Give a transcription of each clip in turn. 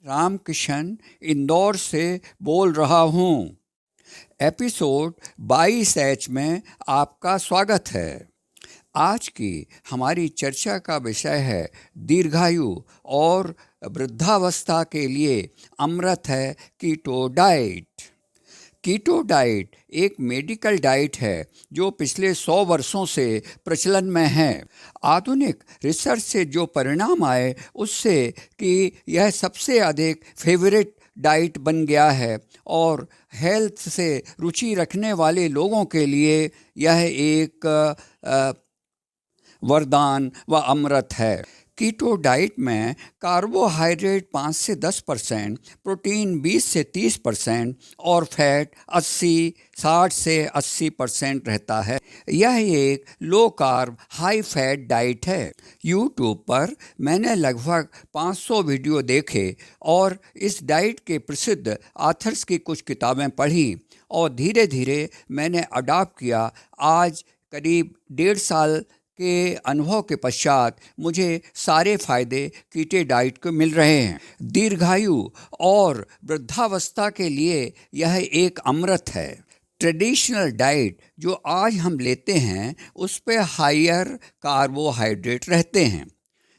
रामकिशन इंदौर से बोल रहा हूँ। एपिसोड 22H में आपका स्वागत है। आज की हमारी चर्चा का विषय है दीर्घायु और वृद्धावस्था के लिए अमृत है कीटो डाइट। कीटो डाइट एक मेडिकल डाइट है जो पिछले 100 वर्षों से प्रचलन में है। आधुनिक रिसर्च से जो परिणाम आए उससे कि यह सबसे अधिक फेवरेट डाइट बन गया है और हेल्थ से रुचि रखने वाले लोगों के लिए यह एक वरदान व अमृत है। कीटो डाइट में कार्बोहाइड्रेट 5 से 10%, प्रोटीन 20 से 30% और फैट 60 से 80% रहता है। यह एक low carb high fat diet है। यूट्यूब पर मैंने लगभग 500 वीडियो देखे और इस डाइट के प्रसिद्ध ऑथर्स की कुछ किताबें पढ़ी और धीरे धीरे मैंने अडॉप्ट किया। आज करीब 1.5 साल के अनुभव के पश्चात मुझे सारे फायदे कीटो डाइट को मिल रहे हैं। दीर्घायु और वृद्धावस्था के लिए यह एक अमृत है। ट्रेडिशनल डाइट जो आज हम लेते हैं उस पे हायर कार्बोहाइड्रेट रहते हैं,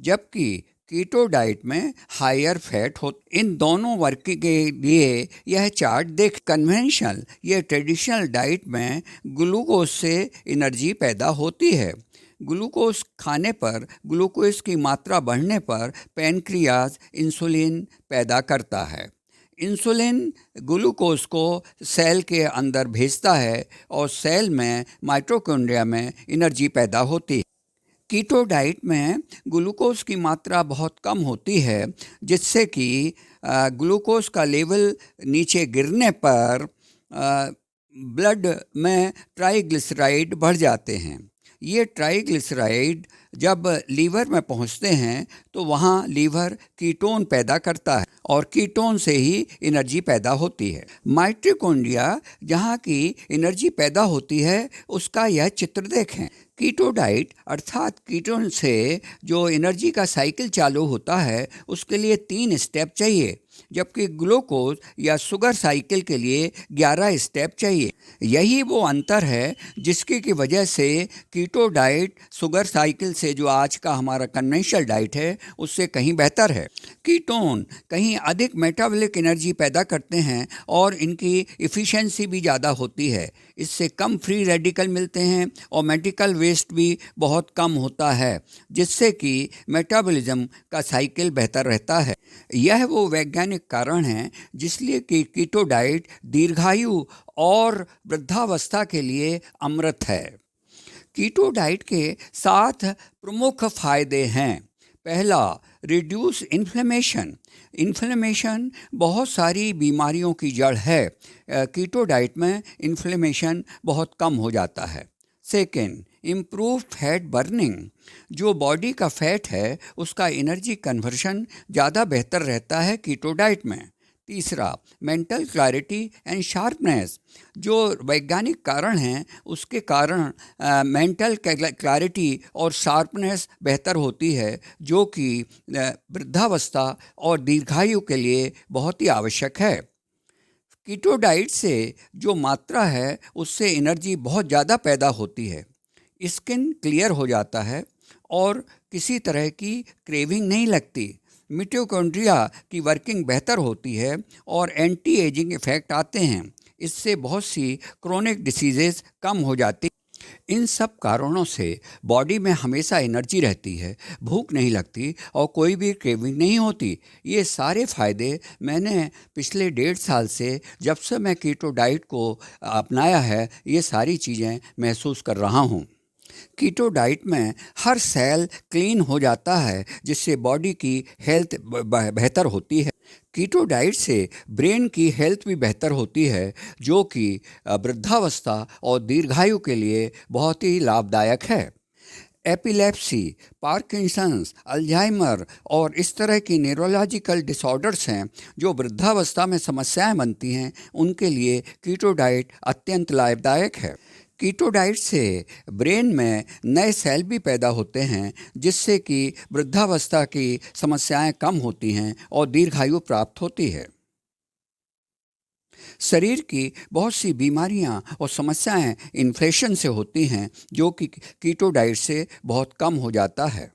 जबकि कीटो डाइट में हायर फैट हो। इन दोनों वर्ग के लिए यह चार्ट देख। कन्वेंशनल ये ट्रेडिशनल डाइट में ग्लूकोज से एनर्जी पैदा होती है। ग्लूकोज खाने पर ग्लूकोज की मात्रा बढ़ने पर पैनक्रियाज इंसुलिन पैदा करता है। इंसुलिन ग्लूकोज को सेल के अंदर भेजता है और सेल में माइटोकॉन्ड्रिया में एनर्जी पैदा होती है। कीटो डाइट में ग्लूकोज की मात्रा बहुत कम होती है, जिससे कि ग्लूकोज का लेवल नीचे गिरने पर ब्लड में ट्राइग्लिसराइड बढ़ जाते हैं। ये ट्राइग्लिसराइड जब लीवर में पहुंचते हैं तो वहाँ लीवर कीटोन पैदा करता है और कीटोन से ही एनर्जी पैदा होती है। माइटोकॉन्ड्रिया जहाँ की एनर्जी पैदा होती है उसका यह चित्र देखें। कीटो डाइट अर्थात कीटोन से जो एनर्जी का साइकिल चालू होता है उसके लिए 3 स्टेप चाहिए, जबकि ग्लूकोज या शुगर साइकिल के लिए 11 स्टेप चाहिए। यही वो अंतर है जिसकी की वजह से कीटो डाइट शुगर साइकिल से जो आज का हमारा कन्वेंशनल डाइट है उससे कहीं बेहतर है। कीटोन कहीं अधिक मेटाबॉलिक एनर्जी पैदा करते हैं और इनकी इफ़िशेंसी भी ज़्यादा होती है। इससे कम फ्री रेडिकल मिलते हैं और मेडिकल वेस्ट भी बहुत कम होता है, जिससे कि मेटाबॉलिज्म का साइकिल बेहतर रहता है। यह वो वैज्ञानिक कारण है जिसलिए कि कीटो डाइट दीर्घायु और वृद्धावस्था के लिए अमृत है। कीटो डाइट के 7 प्रमुख फायदे हैं। पहला, रिड्यूस इन्फ्लेमेशन। इन्फ्लेमेशन बहुत सारी बीमारियों की जड़ है। कीटो डाइट में इन्फ्लेमेशन बहुत कम हो जाता है। Second, improve fat burning. जो बॉडी का फैट है उसका एनर्जी कन्वर्शन ज़्यादा बेहतर रहता है कीटो डाइट में। तीसरा, मेंटल क्लैरिटी एंड शार्पनेस। जो वैज्ञानिक कारण हैं उसके कारण मेंटल क्लैरिटी और शार्पनेस बेहतर होती है, जो कि वृद्धावस्था और दीर्घायु के लिए बहुत ही आवश्यक है। कीटो डाइट से जो मात्रा है उससे एनर्जी बहुत ज़्यादा पैदा होती है। स्किन क्लियर हो जाता है और किसी तरह की क्रेविंग नहीं लगती। मिटोकॉन्ड्रिया की वर्किंग बेहतर होती है और एंटी एजिंग इफ़ेक्ट आते हैं। इससे बहुत सी क्रोनिक डिसीजेस कम हो जाती। इन सब कारणों से बॉडी में हमेशा एनर्जी रहती है, भूख नहीं लगती और कोई भी क्रेविंग नहीं होती। ये सारे फ़ायदे मैंने पिछले 1.5 साल से, जब से मैं कीटो डाइट को अपनाया है, ये सारी चीज़ें महसूस कर रहा हूँ। कीटो डाइट में हर सेल क्लीन हो जाता है, जिससे बॉडी की हेल्थ बेहतर होती है। कीटो डाइट से ब्रेन की हेल्थ भी बेहतर होती है, जो कि वृद्धावस्था और दीर्घायु के लिए बहुत ही लाभदायक है। एपिलेप्सी, पार्किंसंस, अल्जाइमर और इस तरह की न्यूरोलॉजिकल डिसऑर्डर्स हैं जो वृद्धावस्था में समस्याएं बनती हैं, उनके लिए कीटो डाइट अत्यंत लाभदायक है। कीटो डाइट से ब्रेन में नए सेल भी पैदा होते हैं, जिससे कि वृद्धावस्था की समस्याएं कम होती हैं और दीर्घायु प्राप्त होती है। शरीर की बहुत सी बीमारियां और समस्याएं इन्फ्लेशन से होती हैं, जो कि कीटो डाइट से बहुत कम हो जाता है।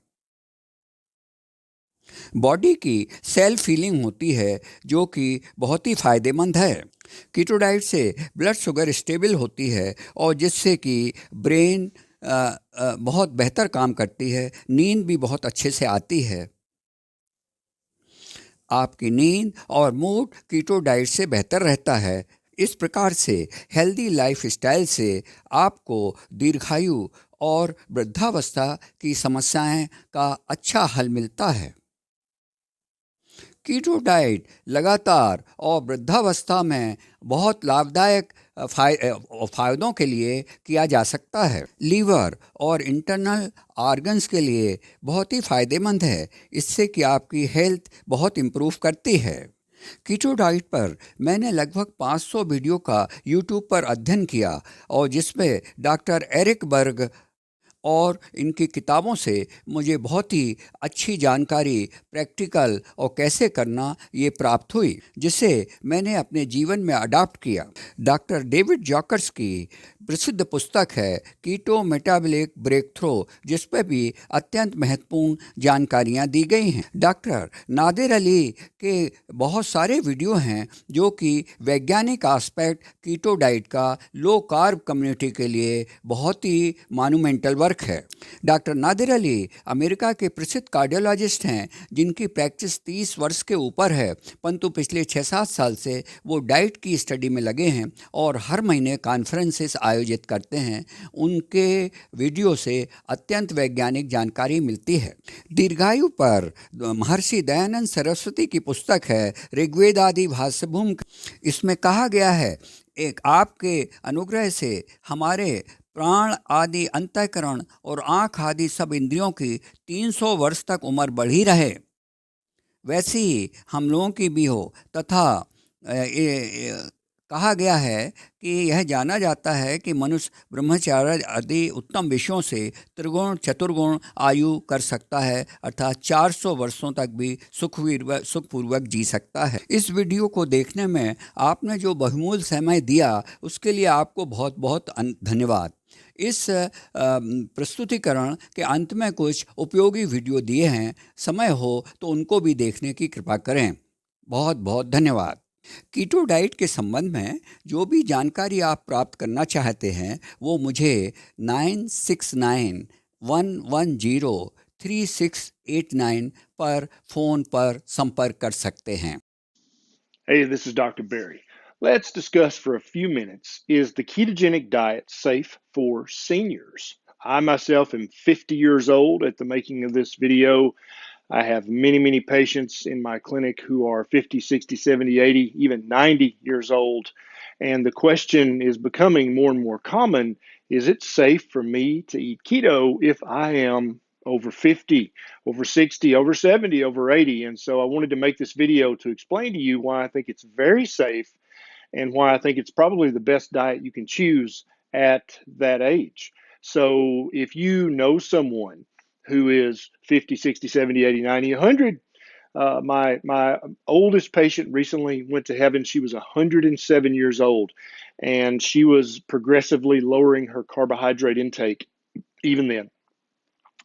बॉडी की सेल फीलिंग होती है, जो कि बहुत ही फायदेमंद है। कीटो डाइट से ब्लड शुगर स्टेबल होती है और जिससे कि ब्रेन बहुत बेहतर काम करती है, नींद भी बहुत अच्छे से आती है। आपकी नींद और मूड कीटो डाइट से बेहतर रहता है। इस प्रकार से हेल्दी लाइफ स्टाइल से आपको दीर्घायु और वृद्धावस्था की समस्याएं का अच्छा हल मिलता है। कीटो डाइट लगातार और वृद्धावस्था में बहुत लाभदायक फ़ायदों के लिए किया जा सकता है। लीवर और इंटरनल ऑर्गन्स के लिए बहुत ही फ़ायदेमंद है, इससे कि आपकी हेल्थ बहुत इम्प्रूव करती है। कीटो डाइट पर मैंने लगभग 500 वीडियो का यूट्यूब पर अध्ययन किया और जिसमें डॉक्टर एरिक बर्ग और इनकी किताबों से मुझे बहुत ही अच्छी जानकारी प्रैक्टिकल और कैसे करना ये प्राप्त हुई, जिसे मैंने अपने जीवन में अडॉप्ट किया। डॉक्टर डेविड जॉकर्स की प्रसिद्ध पुस्तक है कीटो मेटाबॉलिक ब्रेक थ्रू, जिस पर भी अत्यंत महत्वपूर्ण जानकारियाँ दी गई हैं। डॉक्टर नादिर अली के बहुत सारे वीडियो हैं जो कि वैज्ञानिक आस्पेक्ट कीटो डाइट का लो कार्ब कम्युनिटी के लिए बहुत ही मॉन्यूमेंटल वर्क है। डॉक्टर नादिर अली अमेरिका के प्रसिद्ध कार्डियोलॉजिस्ट हैं, जिनकी प्रैक्टिस 30 वर्ष के ऊपर है, परंतु पिछले 6-7 साल से वो डाइट की स्टडी में लगे हैं और हर महीने कॉन्फ्रेंसेस आयोजित करते हैं। उनके वीडियो से अत्यंत वैज्ञानिक जानकारी मिलती है। दीर्घायु पर महर्षि दयानंद सरस्वती की पुस्तक है ऋग्वेद आदि भाष्यभूम। इसमें कहा गया है, एक आपके अनुग्रह से हमारे प्राण आदि अंतःकरण और आँख आदि सब इंद्रियों की 300 वर्ष तक उम्र बढ़ी रहे, वैसी ही हम लोगों की भी हो। तथा कहा गया है कि यह जाना जाता है कि मनुष्य ब्रह्मचार्य आदि उत्तम विषयों से त्रिगुण चतुर्गुण आयु कर सकता है, अर्थात 400 वर्षों तक भी सुखपूर्वक जी सकता है। इस वीडियो को देखने में आपने जो बहुमूल्य समय दिया, उसके लिए आपको बहुत बहुत धन्यवाद। इस प्रस्तुतिकरण के अंत में कुछ उपयोगी वीडियो दिए हैं, समय हो तो उनको भी देखने की कृपा करें। बहुत बहुत धन्यवाद। कीटो डाइट के संबंध में जो भी जानकारी आप प्राप्त करना चाहते हैं, वो मुझे 9691103689 पर फ़ोन पर संपर्क कर सकते हैं। Hey, this is Dr. Barry. Let's discuss for a few minutes, is the ketogenic diet safe for seniors? I myself am 50 years old at the making of this video. I have many patients in my clinic who are 50, 60, 70, 80, even 90 years old. And the question is becoming more and more common, is it safe for me to eat keto if I am over 50, over 60, over 70, over 80? And so I wanted to make this video to explain to you why I think it's very safe and why I think it's probably the best diet you can choose at that age. So if you know someone who is 50, 60, 70, 80, 90, 100, my oldest patient recently went to heaven. She was 107 years old, and she was progressively lowering her carbohydrate intake even then.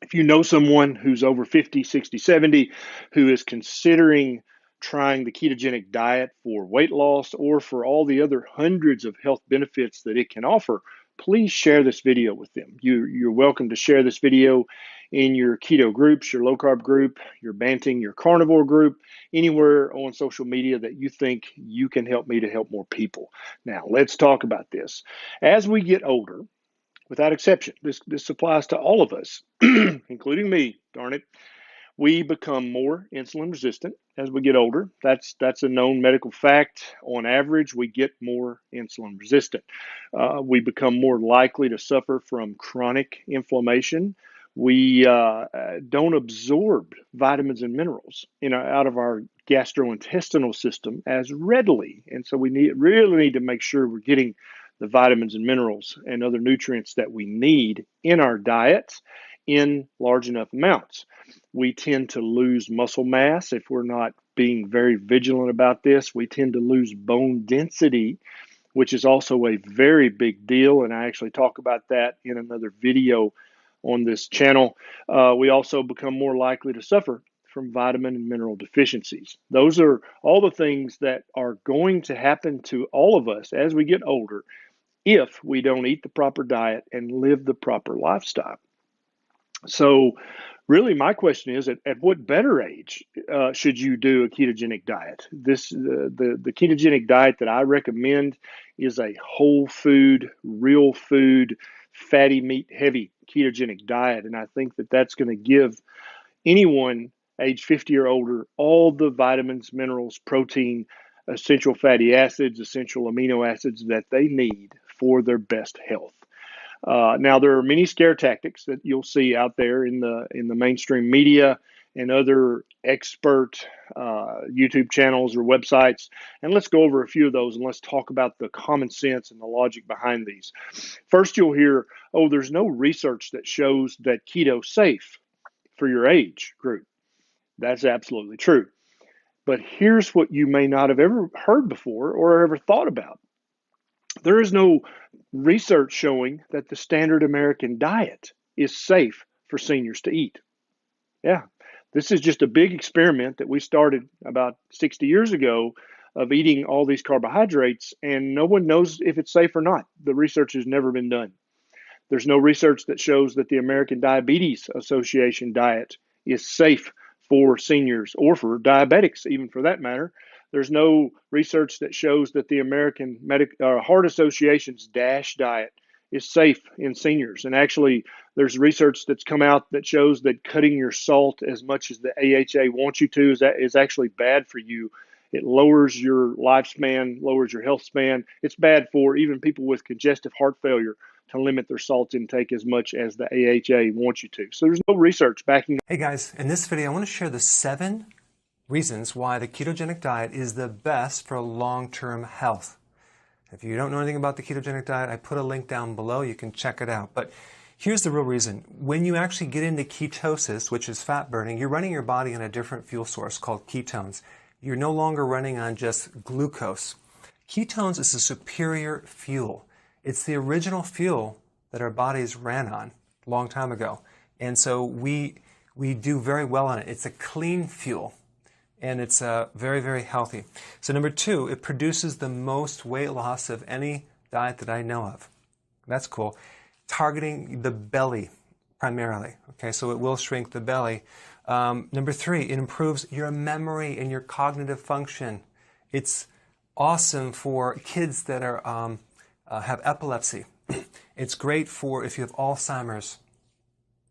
If you know someone who's over 50, 60, 70, who is considering trying the ketogenic diet for weight loss or for all the other hundreds of health benefits that it can offer, please share this video with them. You're welcome to share this video in your keto groups, your low carb group, your Banting, your carnivore group, anywhere on social media that you think you can help me to help more people. Now, let's talk about this. As we get older, without exception, this applies to all of us, including me, darn it, we become more insulin resistant as we get older. That's a known medical fact. On average, we get more insulin resistant. We become more likely to suffer from chronic inflammation. We don't absorb vitamins and minerals, out of our gastrointestinal system as readily, and so we really need to make sure we're getting the vitamins and minerals and other nutrients that we need in our diets in large enough amounts. We tend to lose muscle mass if we're not being very vigilant about this. We tend to lose bone density, which is also a very big deal. And I actually talk about that in another video on this channel. We also become more likely to suffer from vitamin and mineral deficiencies. Those are all the things that are going to happen to all of us as we get older if we don't eat the proper diet and live the proper lifestyle. So really my question is, at what better age should you do a ketogenic diet? The ketogenic diet that I recommend is a whole food, real food, fatty meat heavy ketogenic diet. And I think that that's going to give anyone age 50 or older all the vitamins, minerals, protein, essential fatty acids, essential amino acids that they need for their best health. Now, there are many scare tactics that you'll see out there in the mainstream media and other expert YouTube channels or websites. And let's go over a few of those and let's talk about the common sense and the logic behind these. First, you'll hear, oh, there's no research that shows that keto's safe for your age group. That's absolutely true. But here's what you may not have ever heard before or ever thought about. There is no research showing that the standard American diet is safe for seniors to eat. Yeah, this is just a big experiment that we started about 60 years ago of eating all these carbohydrates, and no one knows if it's safe or not. The research has never been done. There's no research that shows that the American Diabetes Association diet is safe for seniors or for diabetics, even for that matter. There's no research that shows that the American Heart Association's DASH diet is safe in seniors. And actually, there's research that's come out that shows that cutting your salt as much as the AHA wants you to is actually bad for you. It lowers your lifespan, lowers your health span. It's bad for even people with congestive heart failure to limit their salt intake as much as the AHA wants you to. So there's no research backing. Hey guys, in this video I want to share the 7 reasons why the ketogenic diet is the best for long-term health. If you don't know anything about the ketogenic diet, I put a link down below. You can check it out. But here's the real reason. When you actually get into ketosis, which is fat burning, you're running your body on a different fuel source called ketones. You're no longer running on just glucose. Ketones is a superior fuel. It's the original fuel that our bodies ran on a long time ago. And so we do very well on it. It's a clean fuel. And it's very, very healthy. So number 2, it produces the most weight loss of any diet that I know of. That's cool. Targeting the belly primarily. Okay, so it will shrink the belly. Number 3, it improves your memory and your cognitive function. It's awesome for kids that are have epilepsy. It's great for if you have Alzheimer's,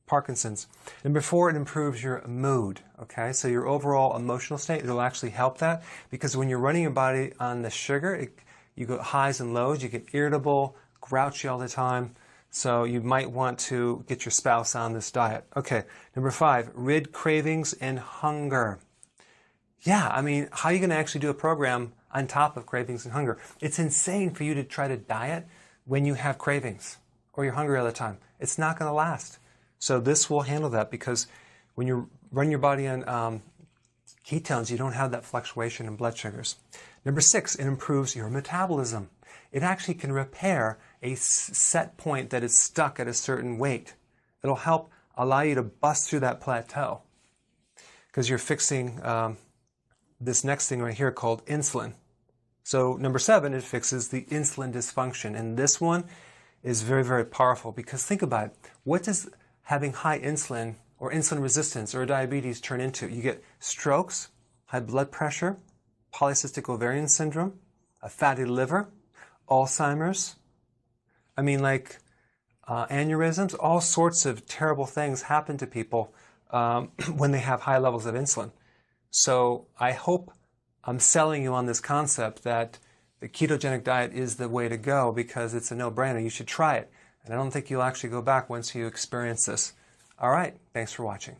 Parkinson's. Number 4, it improves your mood, okay? So your overall emotional state, it'll actually help that because when you're running your body on the sugar, you go highs and lows, you get irritable, grouchy all the time. So you might want to get your spouse on this diet. Okay, number 5, rid cravings and hunger. Yeah, I mean, how are you going to actually do a program on top of cravings and hunger? It's insane for you to try to diet when you have cravings or you're hungry all the time. It's not going to last. So this will handle that because when you run your body on ketones, you don't have that fluctuation in blood sugars. Number 6, it improves your metabolism. It actually can repair a set point that is stuck at a certain weight. It'll help allow you to bust through that plateau because you're fixing this next thing right here called insulin. So number 7, it fixes the insulin dysfunction. And this one is very, very powerful because think about it. What does having high insulin or insulin resistance or diabetes turn into? You get strokes, high blood pressure, polycystic ovarian syndrome, a fatty liver, Alzheimer's. I mean, like aneurysms, all sorts of terrible things happen to people when they have high levels of insulin. So I hope I'm selling you on this concept that the ketogenic diet is the way to go because it's a no-brainer. You should try it. And I don't think you'll actually go back once you experience this. All right, thanks for watching.